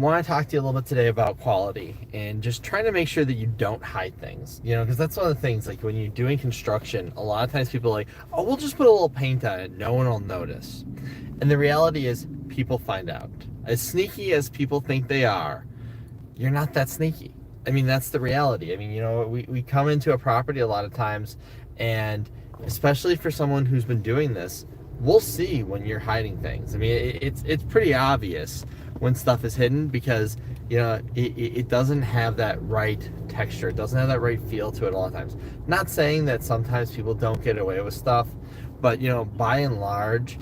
want to talk to you a little bit today about quality and just trying to make sure that you don't hide things, because that's one of the things, like when you're doing construction, a lot of times people are like, oh, we'll just put a little paint on it, no one will notice. And the reality is people find out. As sneaky as people think they are, you're not that sneaky. I mean, that's the reality. I mean, we come into a property a lot of times, and especially for someone who's been doing this, we'll see when you're hiding things. I mean, it's pretty obvious when stuff is hidden because, it doesn't have that right texture. It doesn't have that right feel to it a lot of times. Not saying that sometimes people don't get away with stuff, but, by and large,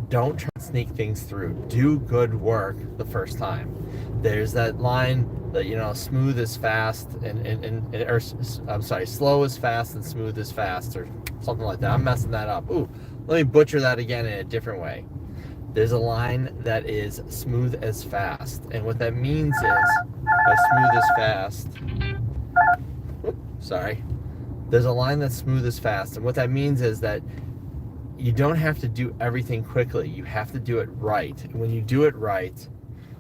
don't try to sneak things through. Do good work the first time. There's that line that, smooth is fast slow is fast and smooth is fast, or something like that. I'm messing that up. Ooh, let me butcher that again in a different way. There's a line that is smooth as fast, and what that means is, by smooth as fast, there's a line that's smooth as fast, and what that means is that you don't have to do everything quickly. You have to do it right. And when you do it right,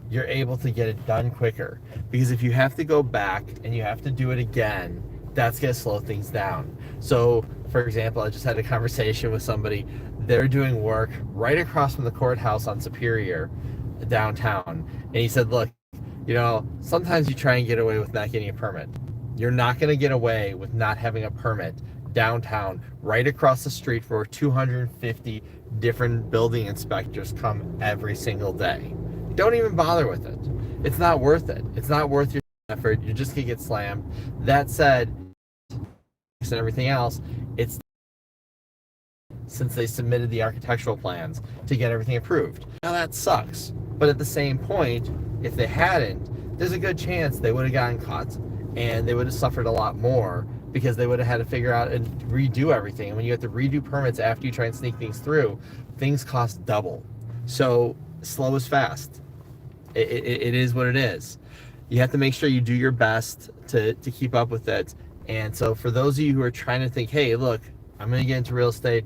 you're able to get it done quicker. Because if you have to go back and you have to do it again, that's going to slow things down. So, for example, I just had a conversation with somebody. They're doing work right across from the courthouse on Superior, downtown. And he said, look, sometimes you try and get away with not getting a permit. You're not going to get away with not having a permit downtown, right across the street, where 250 different building inspectors come every single day. Don't even bother with it. It's not worth it. It's not worth your effort. You're just gonna get slammed. That said, and everything else, it's since they submitted the architectural plans to get everything approved. Now that sucks, but at the same point, if they hadn't, there's a good chance they would have gotten caught and they would have suffered a lot more, because they would have had to figure out and redo everything. And when you have to redo permits after you try and sneak things through, things cost double. So slow is fast. It is what it is. You have to make sure you do your best to keep up with it. And so for those of you who are trying to think, hey, look, I'm going to get into real estate,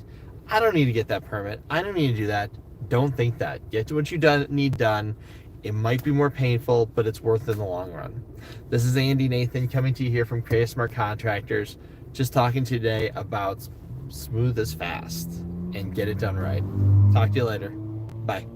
I don't need to get that permit, I don't need to do that, don't think that. Get to what you need done. It might be more painful, but it's worth it in the long run. This is Andy Nathan coming to you here from Kale Smart Contractors, just talking today about smooth as fast and get it done right. Talk to you later. Bye.